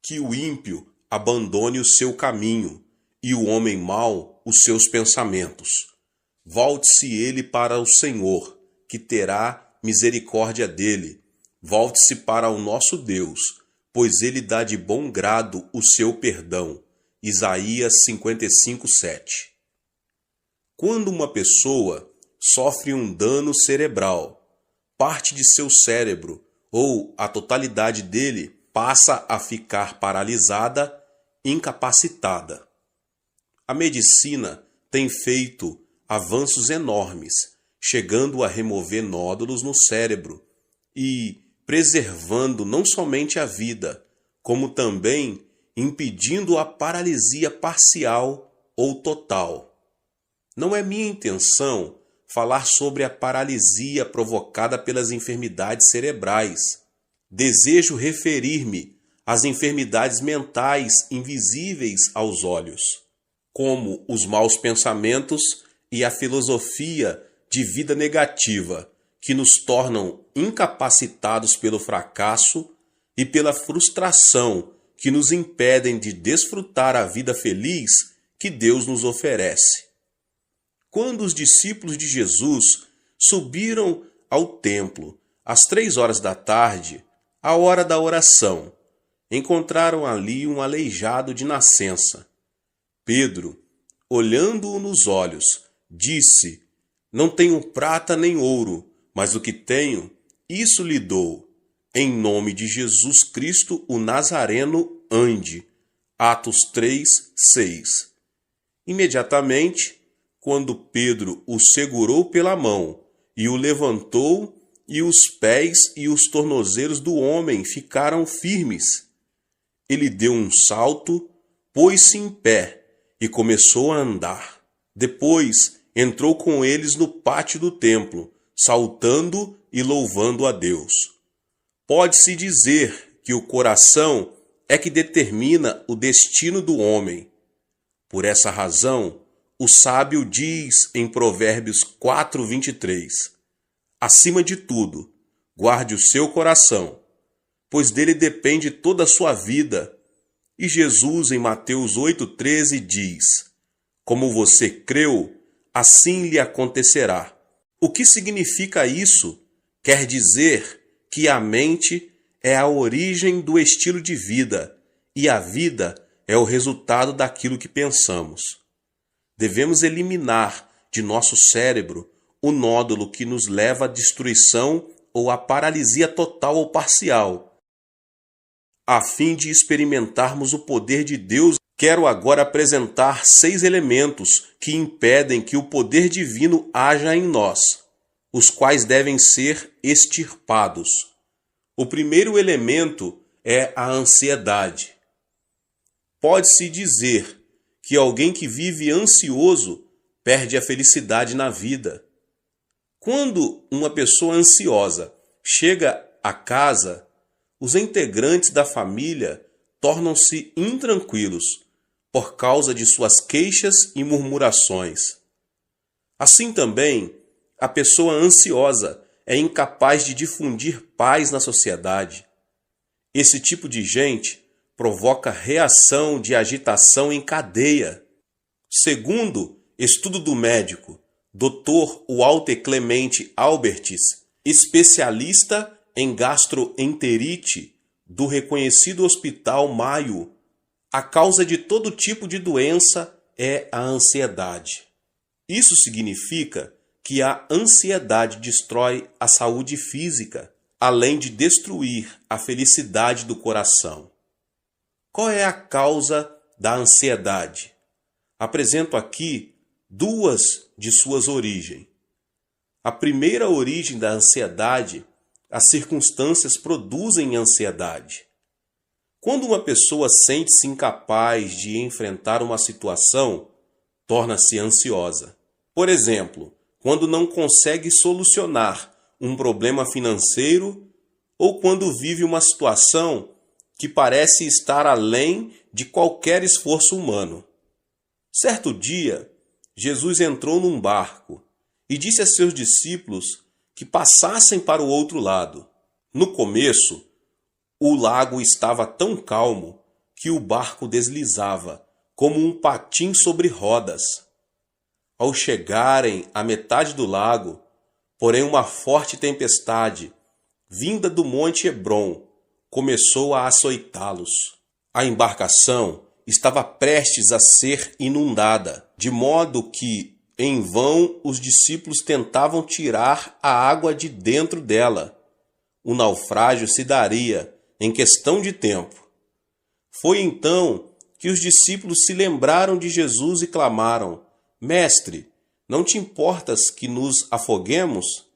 Que o ímpio abandone o seu caminho e o homem mau os seus pensamentos. Volte-se ele para o Senhor, que terá misericórdia dele. Volte-se para o nosso Deus, pois ele dá de bom grado o seu perdão. Isaías 55:7. Quando uma pessoa sofre um dano cerebral, parte de seu cérebro ou a totalidade dele passa a ficar paralisada, incapacitada. A medicina tem feito avanços enormes, chegando a remover nódulos no cérebro e preservando não somente a vida, como também impedindo a paralisia parcial ou total. Não é minha intenção falar sobre a paralisia provocada pelas enfermidades cerebrais. Desejo referir-me às enfermidades mentais invisíveis aos olhos, como os maus pensamentos e a filosofia de vida negativa, que nos tornam incapacitados pelo fracasso e pela frustração, que nos impedem de desfrutar a vida feliz que Deus nos oferece. Quando os discípulos de Jesus subiram ao templo às 3 horas da tarde, a hora da oração, encontraram ali um aleijado de nascença. Pedro, olhando-o nos olhos, disse: Não tenho prata nem ouro, mas o que tenho, isso lhe dou. Em nome de Jesus Cristo, o Nazareno, ande. Atos 3:6. Imediatamente, quando Pedro o segurou pela mão e o levantou, e os pés e os tornozelos do homem ficaram firmes. Ele deu um salto, pôs-se em pé e começou a andar. Depois entrou com eles no pátio do templo, saltando e louvando a Deus. Pode-se dizer que o coração é que determina o destino do homem. Por essa razão, o sábio diz em Provérbios 4:23, acima de tudo, guarde o seu coração, pois dele depende toda a sua vida. E Jesus, em Mateus 8:13, diz, como você creu, assim lhe acontecerá. O que significa isso? Quer dizer que a mente é a origem do estilo de vida e a vida é o resultado daquilo que pensamos. Devemos eliminar de nosso cérebro o nódulo que nos leva à destruição ou à paralisia total ou parcial. A fim de experimentarmos o poder de Deus, quero agora apresentar 6 elementos que impedem que o poder divino haja em nós, os quais devem ser extirpados. O primeiro elemento é a ansiedade. Pode-se dizer que alguém que vive ansioso perde a felicidade na vida. Quando uma pessoa ansiosa chega a casa, os integrantes da família tornam-se intranquilos por causa de suas queixas e murmurações. Assim também, a pessoa ansiosa é incapaz de difundir paz na sociedade. Esse tipo de gente provoca reação de agitação em cadeia. Segundo estudo do médico Dr. Walter Clemente Albertis, especialista em gastroenterite do reconhecido Hospital Mayo, a causa de todo tipo de doença é a ansiedade. Isso significa que a ansiedade destrói a saúde física, além de destruir a felicidade do coração. Qual é a causa da ansiedade? Apresento aqui 2 de suas origens. A primeira origem da ansiedade, as circunstâncias produzem ansiedade. Quando uma pessoa sente-se incapaz de enfrentar uma situação, torna-se ansiosa. Por exemplo, quando não consegue solucionar um problema financeiro ou quando vive uma situação que parece estar além de qualquer esforço humano. Certo dia, Jesus entrou num barco e disse a seus discípulos que passassem para o outro lado. No começo, o lago estava tão calmo que o barco deslizava, como um patim sobre rodas. Ao chegarem à metade do lago, porém uma forte tempestade, vinda do monte Hebrom, começou a açoitá-los. A embarcação estava prestes a ser inundada, de modo que, em vão, os discípulos tentavam tirar a água de dentro dela. O naufrágio se daria em questão de tempo. Foi então que os discípulos se lembraram de Jesus e clamaram: Mestre, não te importas que nos afoguemos?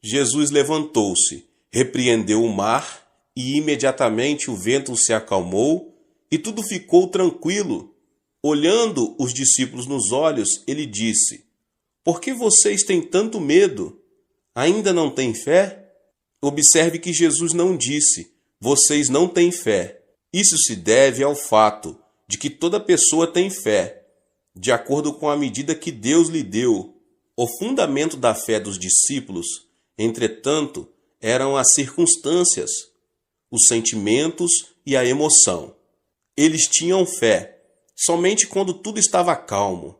Jesus levantou-se, repreendeu o mar, e imediatamente o vento se acalmou e tudo ficou tranquilo. Olhando os discípulos nos olhos, ele disse: Por que vocês têm tanto medo? Ainda não têm fé? Observe que Jesus não disse: Vocês não têm fé. Isso se deve ao fato de que toda pessoa tem fé, de acordo com a medida que Deus lhe deu. O fundamento da fé dos discípulos, entretanto, eram as circunstâncias, os sentimentos e a emoção. Eles tinham fé somente quando tudo estava calmo.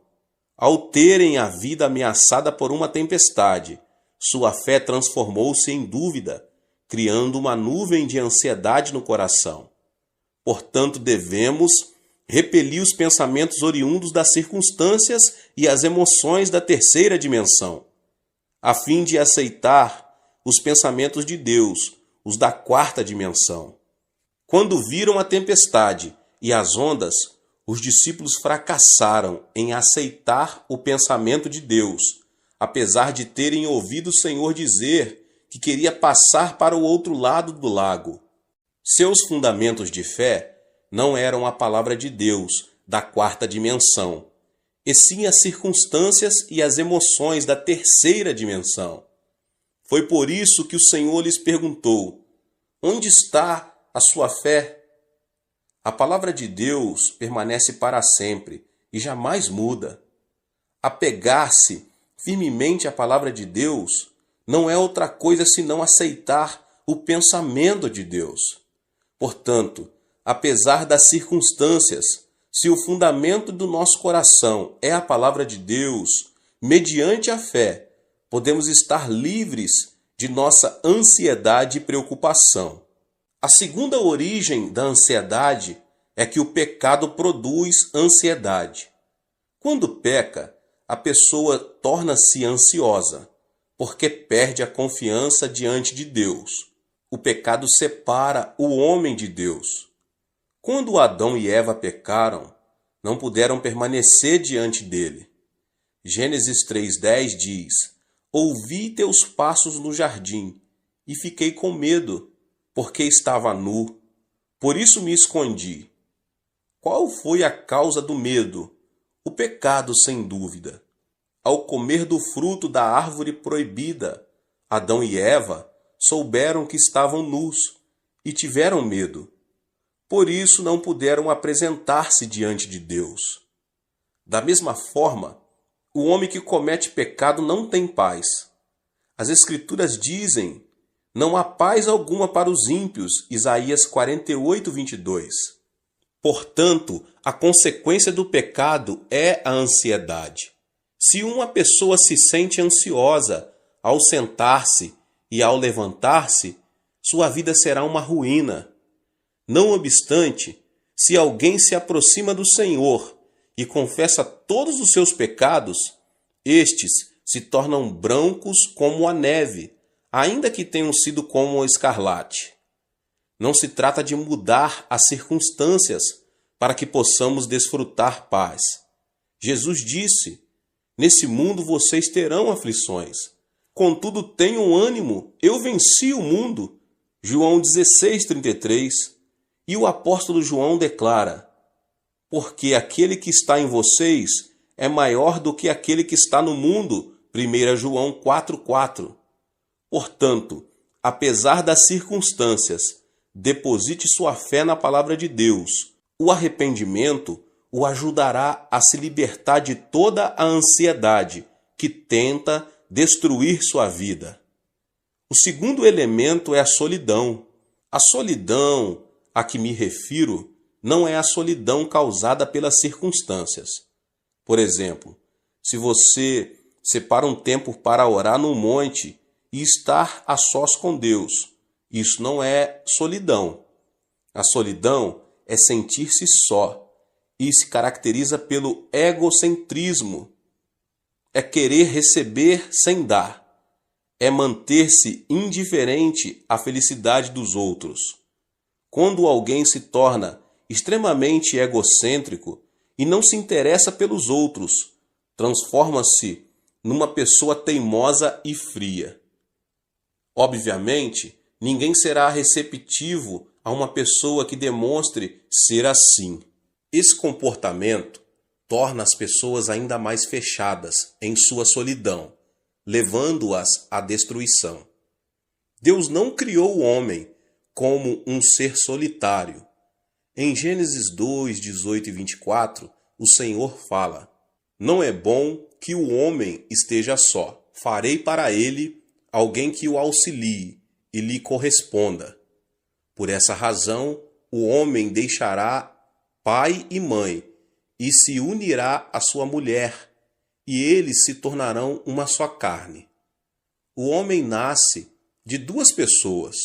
Ao terem a vida ameaçada por uma tempestade, sua fé transformou-se em dúvida, criando uma nuvem de ansiedade no coração. Portanto, devemos repelir os pensamentos oriundos das circunstâncias e as emoções da terceira dimensão, a fim de aceitar os pensamentos de Deus, os da quarta dimensão. Quando viram a tempestade e as ondas, os discípulos fracassaram em aceitar o pensamento de Deus, apesar de terem ouvido o Senhor dizer que queria passar para o outro lado do lago. Seus fundamentos de fé não eram a palavra de Deus da quarta dimensão, e sim as circunstâncias e as emoções da terceira dimensão. Foi por isso que o Senhor lhes perguntou: Onde está a sua fé? A palavra de Deus permanece para sempre e jamais muda. Apegar-se firmemente à palavra de Deus não é outra coisa senão aceitar o pensamento de Deus. Portanto, apesar das circunstâncias, se o fundamento do nosso coração é a palavra de Deus, mediante a fé, podemos estar livres de nossa ansiedade e preocupação. A segunda origem da ansiedade é que o pecado produz ansiedade. Quando peca, a pessoa torna-se ansiosa, porque perde a confiança diante de Deus. O pecado separa o homem de Deus. Quando Adão e Eva pecaram, não puderam permanecer diante dele. Gênesis 3:10 diz: Ouvi teus passos no jardim, e fiquei com medo, porque estava nu. Por isso me escondi. Qual foi a causa do medo? O pecado, sem dúvida. Ao comer do fruto da árvore proibida, Adão e Eva souberam que estavam nus e tiveram medo. Por isso não puderam apresentar-se diante de Deus. Da mesma forma, o homem que comete pecado não tem paz. As Escrituras dizem: Não há paz alguma para os ímpios. Isaías 48:22. Portanto, a consequência do pecado é a ansiedade. Se uma pessoa se sente ansiosa ao sentar-se e ao levantar-se, sua vida será uma ruína. Não obstante, se alguém se aproxima do Senhor e confessa todos os seus pecados, estes se tornam brancos como a neve, ainda que tenham sido como o escarlate. Não se trata de mudar as circunstâncias para que possamos desfrutar paz. Jesus disse: Nesse mundo vocês terão aflições. Contudo, tenham ânimo, eu venci o mundo. João 16:33. E o apóstolo João declara: Porque aquele que está em vocês é maior do que aquele que está no mundo. 1 João 4:4. Portanto, apesar das circunstâncias, deposite sua fé na palavra de Deus. O arrependimento o ajudará a se libertar de toda a ansiedade que tenta destruir sua vida. O segundo elemento é a solidão. A solidão a que me refiro não é a solidão causada pelas circunstâncias. Por exemplo, se você separa um tempo para orar no monte e estar a sós com Deus, isso não é solidão. A solidão é sentir-se só e se caracteriza pelo egocentrismo. É querer receber sem dar. É manter-se indiferente à felicidade dos outros. Quando alguém se torna extremamente egocêntrico e não se interessa pelos outros, transforma-se numa pessoa teimosa e fria. Obviamente, ninguém será receptivo a uma pessoa que demonstre ser assim. Esse comportamento torna as pessoas ainda mais fechadas em sua solidão, levando-as à destruição. Deus não criou o homem como um ser solitário. Em Gênesis 2, 18 e 24, o Senhor fala: "Não é bom que o homem esteja só. Farei para ele alguém que o auxilie e lhe corresponda. Por essa razão, o homem deixará pai e mãe e se unirá à sua mulher, e eles se tornarão uma só carne." O homem nasce de duas pessoas.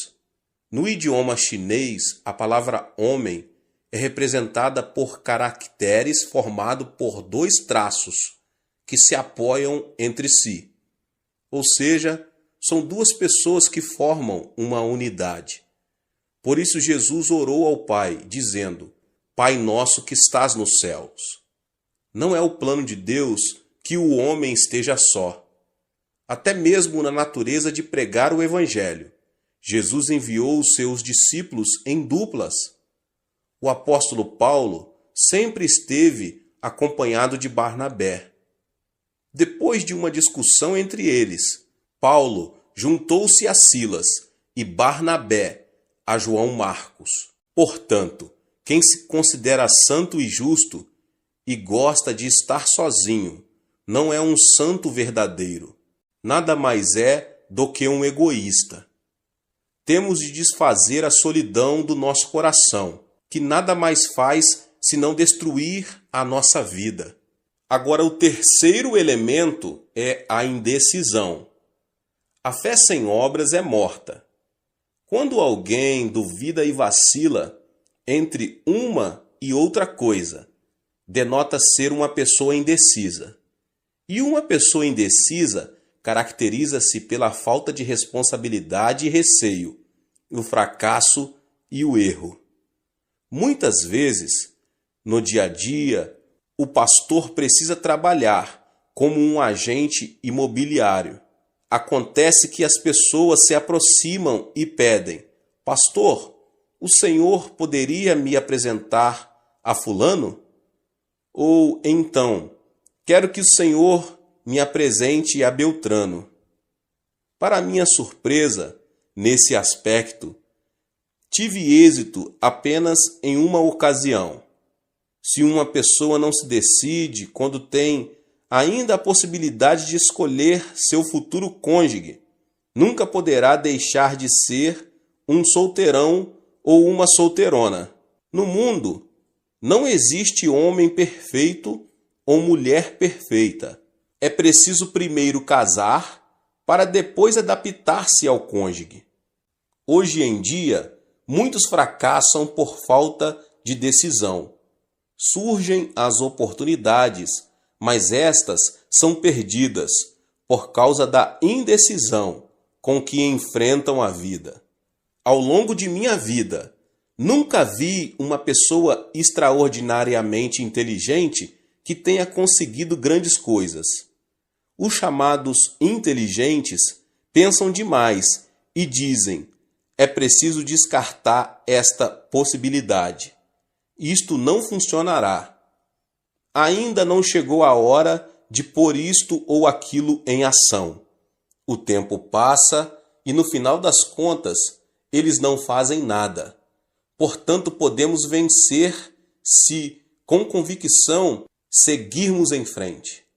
No idioma chinês, a palavra homem é representada por caracteres formados por dois traços que se apoiam entre si. Ou seja, são duas pessoas que formam uma unidade. Por isso Jesus orou ao Pai, dizendo: "Pai nosso que estás nos céus." Não é o plano de Deus que o homem esteja só. Até mesmo na natureza de pregar o Evangelho, Jesus enviou os seus discípulos em duplas. O apóstolo Paulo sempre esteve acompanhado de Barnabé. Depois de uma discussão entre eles, Paulo juntou-se a Silas e Barnabé a João Marcos. Portanto, quem se considera santo e justo e gosta de estar sozinho não é um santo verdadeiro. Nada mais é do que um egoísta. Temos de desfazer a solidão do nosso coração, que nada mais faz senão destruir a nossa vida. Agora, o terceiro elemento é a indecisão. A fé sem obras é morta. Quando alguém duvida e vacila entre uma e outra coisa, denota ser uma pessoa indecisa. E uma pessoa indecisa caracteriza-se pela falta de responsabilidade e receio, o fracasso e o erro. Muitas vezes, no dia a dia, o pastor precisa trabalhar como um agente imobiliário. Acontece que as pessoas se aproximam e pedem: "Pastor, o senhor poderia me apresentar a fulano?" Ou então: "Quero que o senhor me apresente a Beltrano." Para minha surpresa, nesse aspecto, tive êxito apenas em uma ocasião. Se uma pessoa não se decide quando tem ainda a possibilidade de escolher seu futuro cônjuge, nunca poderá deixar de ser um solteirão ou uma solteirona. No mundo, não existe homem perfeito ou mulher perfeita. É preciso primeiro casar para depois adaptar-se ao cônjuge. Hoje em dia, muitos fracassam por falta de decisão. Surgem as oportunidades, mas estas são perdidas por causa da indecisão com que enfrentam a vida. Ao longo de minha vida, nunca vi uma pessoa extraordinariamente inteligente que tenha conseguido grandes coisas. Os chamados inteligentes pensam demais e dizem: "É preciso descartar esta possibilidade. Isto não funcionará. Ainda não chegou a hora de pôr isto ou aquilo em ação." O tempo passa e, no final das contas, eles não fazem nada. Portanto, podemos vencer se, com convicção, seguirmos em frente.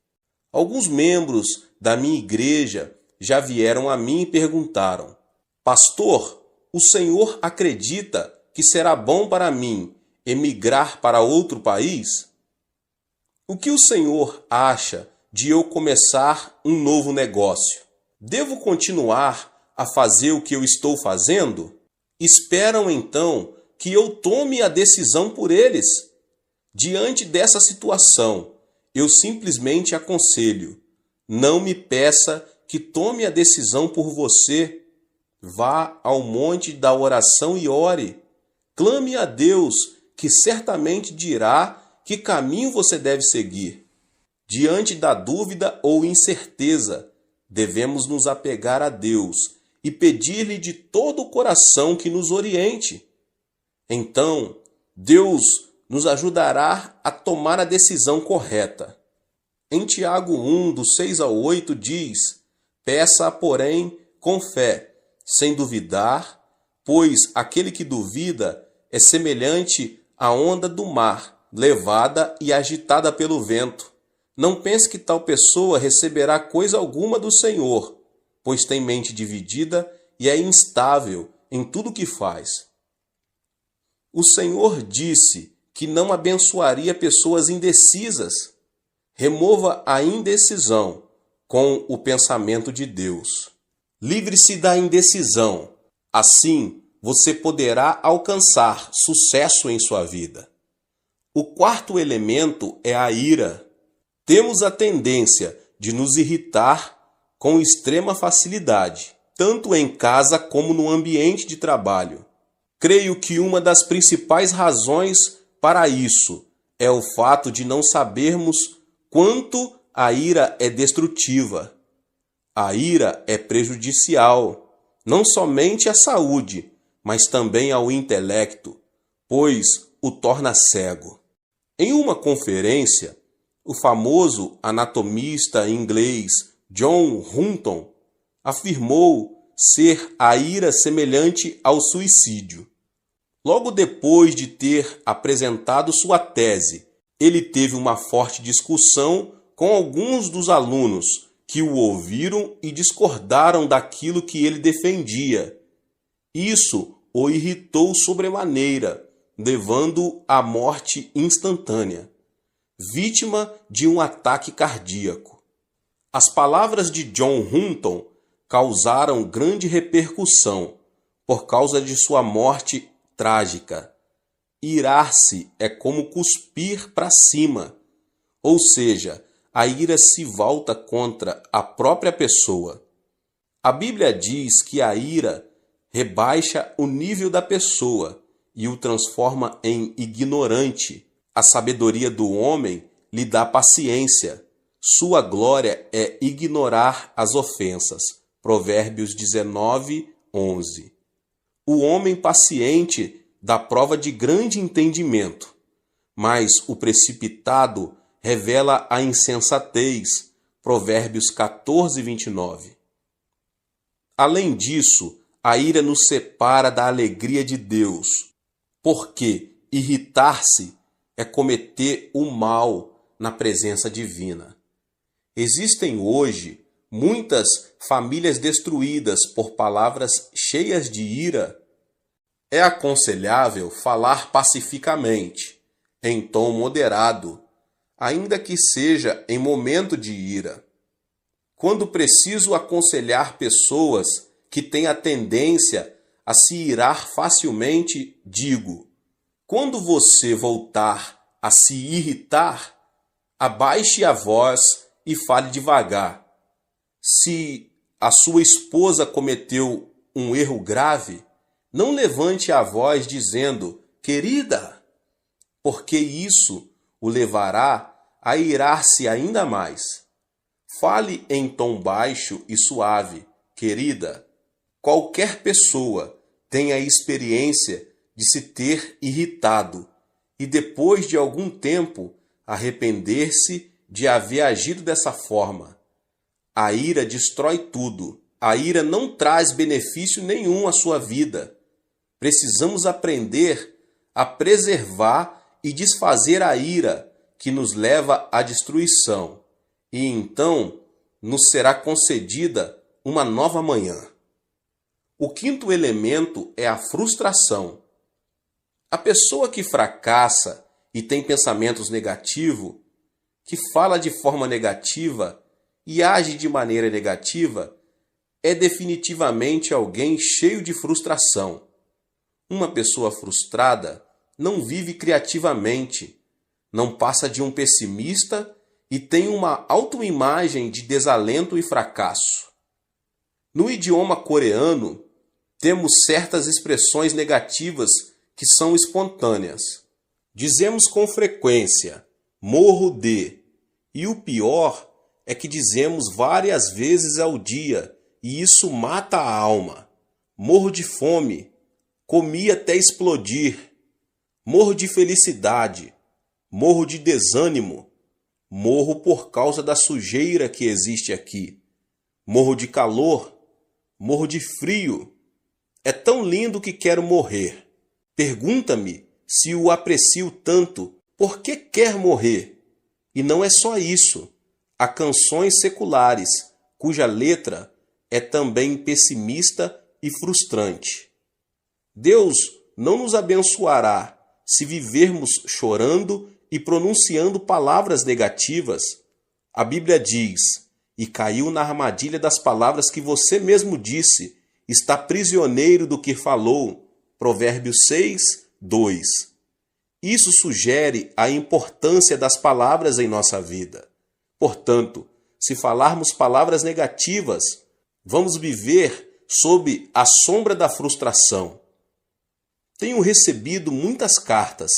Alguns membros da minha igreja já vieram a mim e perguntaram: "Pastor, o senhor acredita que será bom para mim emigrar para outro país? O que o Senhor acha de eu começar um novo negócio? Devo continuar a fazer o que eu estou fazendo? Esperam então que eu tome a decisão por eles. Diante dessa situação, eu simplesmente aconselho: não me peça que tome a decisão por você. Vá ao monte da oração e ore. Clame a Deus, que certamente dirá que caminho você deve seguir. Diante da dúvida ou incerteza, devemos nos apegar a Deus e pedir-lhe de todo o coração que nos oriente. Então, Deus nos ajudará a tomar a decisão correta. Em Tiago 1, do 6 ao 8, diz: peça, porém, com fé, sem duvidar, pois aquele que duvida é semelhante à onda do mar, levada e agitada pelo vento. Não pense que tal pessoa receberá coisa alguma do Senhor, pois tem mente dividida e é instável em tudo o que faz. O Senhor disse que não abençoaria pessoas indecisas. Remova a indecisão com o pensamento de Deus. Livre-se da indecisão. Assim, você poderá alcançar sucesso em sua vida. O quarto elemento é a ira. Temos a tendência de nos irritar com extrema facilidade, tanto em casa como no ambiente de trabalho. Creio que uma das principais razões para isso é o fato de não sabermos quanto a ira é destrutiva. A ira é prejudicial, não somente à saúde, mas também ao intelecto, pois o torna cego. Em uma conferência, o famoso anatomista inglês John Hutton afirmou ser a ira semelhante ao suicídio. Logo depois de ter apresentado sua tese, ele teve uma forte discussão com alguns dos alunos que o ouviram e discordaram daquilo que ele defendia. Isso o irritou sobremaneira, levando-o à morte instantânea, vítima de um ataque cardíaco. As palavras de John Hutton causaram grande repercussão por causa de sua morte trágica. Irar-se é como cuspir para cima, ou seja, a ira se volta contra a própria pessoa. A Bíblia diz que a ira rebaixa o nível da pessoa e o transforma em ignorante. A sabedoria do homem lhe dá paciência. Sua glória é ignorar as ofensas. Provérbios 19, 11. O homem paciente dá prova de grande entendimento, mas o precipitado revela a insensatez. Provérbios 14, 29. Além disso, a ira nos separa da alegria de Deus, porque irritar-se é cometer o mal na presença divina. Existem hoje muitas famílias destruídas por palavras cheias de ira. É aconselhável falar pacificamente, em tom moderado, ainda que seja em momento de ira. Quando preciso aconselhar pessoas que têm a tendência a se irar facilmente, digo: quando você voltar a se irritar, abaixe a voz e fale devagar. Se a sua esposa cometeu um erro grave, não levante a voz dizendo: querida, porque isso o levará a irar-se ainda mais. Fale em tom baixo e suave: querida. Qualquer pessoa tem a experiência de se ter irritado e depois de algum tempo arrepender-se de haver agido dessa forma. A ira destrói tudo. A ira não traz benefício nenhum à sua vida. Precisamos aprender a preservar e desfazer a ira que nos leva à destruição, e então nos será concedida uma nova manhã. O quinto elemento é a frustração. A pessoa que fracassa e tem pensamentos negativos, que fala de forma negativa e age de maneira negativa, é definitivamente alguém cheio de frustração. Uma pessoa frustrada não vive criativamente, não passa de um pessimista e tem uma autoimagem de desalento e fracasso. No idioma coreano, temos certas expressões negativas que são espontâneas. Dizemos com frequência, morro de, e o pior é que dizemos várias vezes ao dia, e isso mata a alma. Morro de fome, comi até explodir. Morro de felicidade, morro de desânimo, morro por causa da sujeira que existe aqui. Morro de calor, morro de frio. É tão lindo que quero morrer. Pergunta-me se o aprecio tanto, por que quer morrer? E não é só isso. Há canções seculares, cuja letra é também pessimista e frustrante. Deus não nos abençoará se vivermos chorando e pronunciando palavras negativas. A Bíblia diz, e caiu na armadilha das palavras que você mesmo disse, está prisioneiro do que falou. Provérbios 6, 2. Isso sugere a importância das palavras em nossa vida. Portanto, se falarmos palavras negativas, vamos viver sob a sombra da frustração. Tenho recebido muitas cartas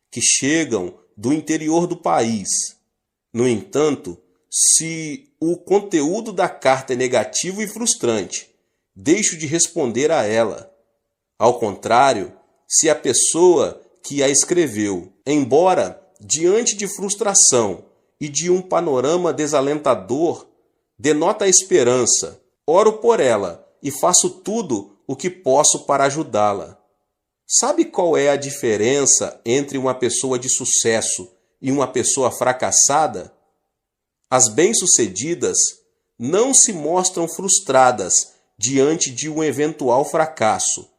que chegam do interior do país. No entanto, se o conteúdo da carta é negativo e frustrante, deixo de responder a ela. Ao contrário, se a pessoa que a escreveu, embora diante de frustração e de um panorama desalentador, denota a esperança, oro por ela e faço tudo o que posso para ajudá-la. Sabe qual é a diferença entre uma pessoa de sucesso e uma pessoa fracassada? As bem-sucedidas não se mostram frustradas diante de um eventual fracasso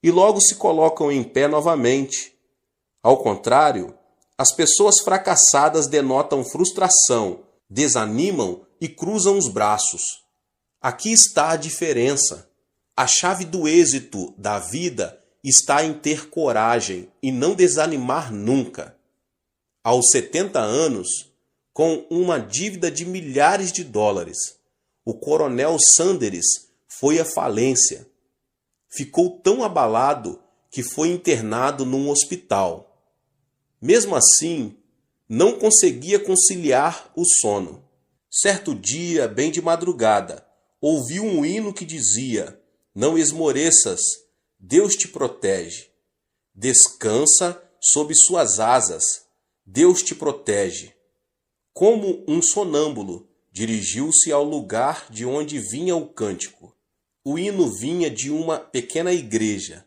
e logo se colocam em pé novamente. Ao contrário, as pessoas fracassadas denotam frustração, desanimam e cruzam os braços. Aqui está a diferença. A chave do êxito da vida está em ter coragem e não desanimar nunca. Aos 70 anos, com uma dívida de milhares de dólares, o coronel Sanders foi à falência. Ficou tão abalado que foi internado num hospital. Mesmo assim, não conseguia conciliar o sono. Certo dia, bem de madrugada, ouviu um hino que dizia: "Não esmoreças, Deus te protege. Descansa sob suas asas, Deus te protege." Como um sonâmbulo, dirigiu-se ao lugar de onde vinha o cântico. O hino vinha de uma pequena igreja.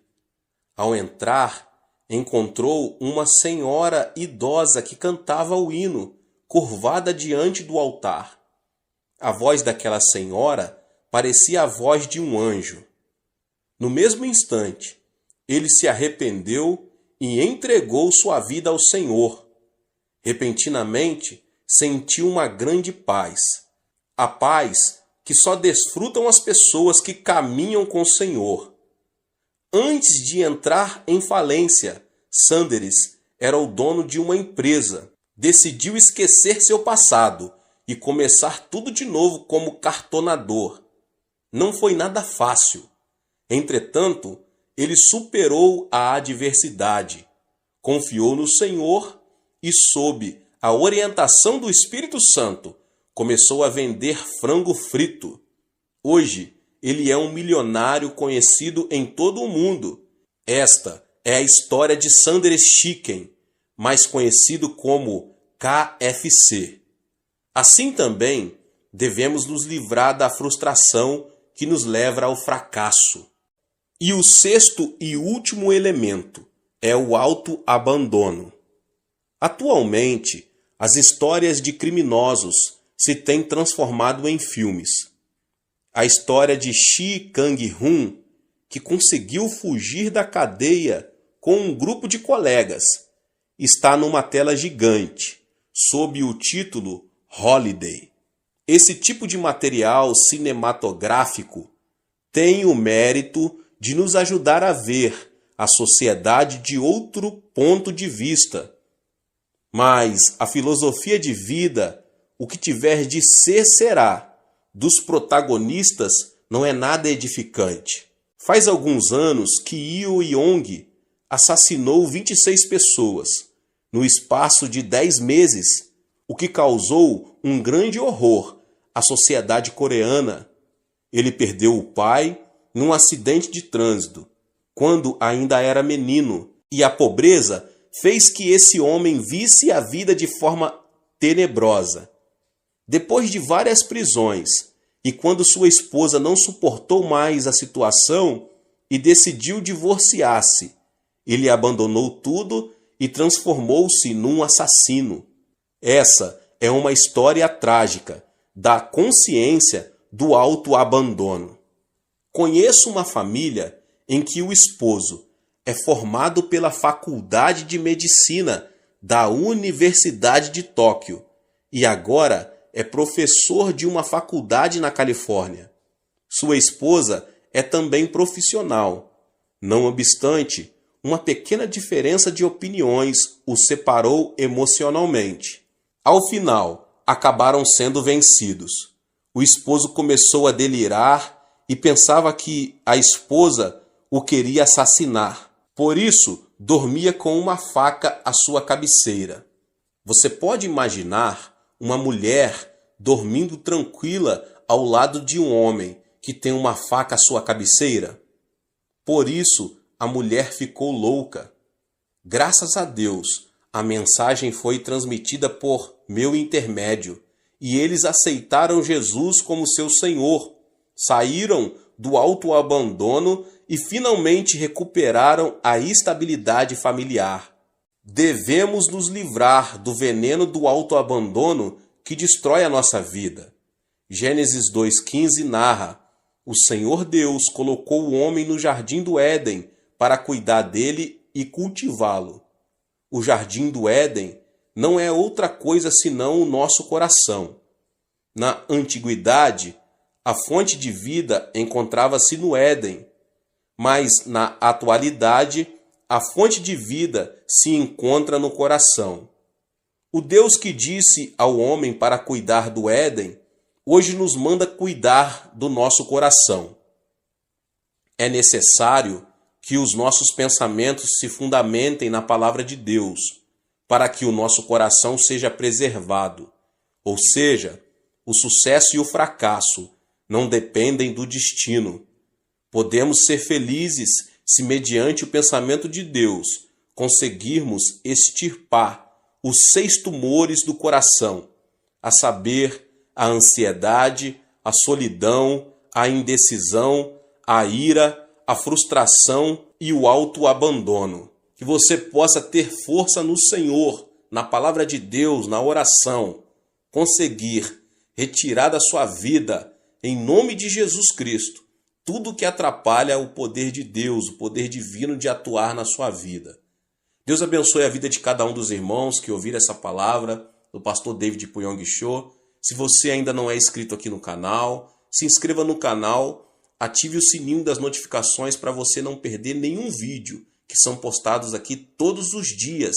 Ao entrar, encontrou uma senhora idosa que cantava o hino, curvada diante do altar. A voz daquela senhora parecia a voz de um anjo. No mesmo instante, ele se arrependeu e entregou sua vida ao Senhor. Repentinamente, sentiu uma grande paz. A paz que só desfrutam as pessoas que caminham com o Senhor. Antes de entrar em falência, Sanders era o dono de uma empresa. Decidiu esquecer seu passado e começar tudo de novo como cartonador. Não foi nada fácil. Entretanto, ele superou a adversidade, confiou no Senhor e, sob a orientação do Espírito Santo, começou a vender frango frito. Hoje, ele é um milionário conhecido em todo o mundo. Esta é a história de Sanders Chicken, mais conhecido como KFC. Assim também, devemos nos livrar da frustração que nos leva ao fracasso. E o sexto e último elemento é o autoabandono. Atualmente, as histórias de criminosos se têm transformado em filmes. A história de Shi Kang-hun, que conseguiu fugir da cadeia com um grupo de colegas. Está numa tela gigante, sob o título Holiday. Esse tipo de material cinematográfico tem o mérito de nos ajudar a ver a sociedade de outro ponto de vista. Mas a filosofia de vida, o que tiver de ser, será, dos protagonistas, não é nada edificante. Faz alguns anos que Yu Yong assassinou 26 pessoas no espaço de 10 meses, o que causou um grande horror à sociedade coreana. Ele perdeu o pai num acidente de trânsito, quando ainda era menino, e a pobreza fez que esse homem visse a vida de forma tenebrosa. Depois de várias prisões, e quando sua esposa não suportou mais a situação e decidiu divorciar-se, ele abandonou tudo e transformou-se num assassino. Essa é uma história trágica da consciência do autoabandono. Conheço uma família em que o esposo é formado pela Faculdade de Medicina da Universidade de Tóquio e agora é professor de uma faculdade na Califórnia. Sua esposa é também profissional. Não obstante, uma pequena diferença de opiniões os separou emocionalmente. Ao final, acabaram sendo vencidos. O esposo começou a delirar e pensava que a esposa o queria assassinar. Por isso, dormia com uma faca à sua cabeceira. Você pode imaginar uma mulher dormindo tranquila ao lado de um homem que tem uma faca à sua cabeceira? Por isso, a mulher ficou louca. Graças a Deus, a mensagem foi transmitida por meu intermédio e eles aceitaram Jesus como seu Senhor, saíram do autoabandono e finalmente recuperaram a estabilidade familiar. Devemos nos livrar do veneno do autoabandono que destrói a nossa vida. Gênesis 2,15 narra: o Senhor Deus colocou o homem no jardim do Éden para cuidar dele e cultivá-lo. O jardim do Éden não é outra coisa senão o nosso coração. Na antiguidade, a fonte de vida encontrava-se no Éden, mas na atualidade, a fonte de vida se encontra no coração. O Deus que disse ao homem para cuidar do Éden, hoje nos manda cuidar do nosso coração. É necessário que os nossos pensamentos se fundamentem na palavra de Deus, para que o nosso coração seja preservado. Ou seja, o sucesso e o fracasso não dependem do destino. Podemos ser felizes se, mediante o pensamento de Deus, conseguirmos extirpar os 6 tumores do coração, a saber, a ansiedade, a solidão, a indecisão, a ira, a frustração e o autoabandono. Que você possa ter força no Senhor, na palavra de Deus, na oração, conseguir retirar da sua vida, em nome de Jesus Cristo, tudo que atrapalha o poder de Deus, o poder divino de atuar na sua vida. Deus abençoe a vida de cada um dos irmãos que ouviram essa palavra do pastor David Puyong Cho. Se você ainda não é inscrito aqui no canal, se inscreva no canal, ative o sininho das notificações para você não perder nenhum vídeo que são postados aqui todos os dias.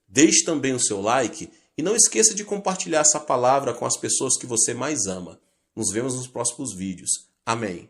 Deixe também o seu like e não esqueça de compartilhar essa palavra com as pessoas que você mais ama. Nos vemos nos próximos vídeos. Amém.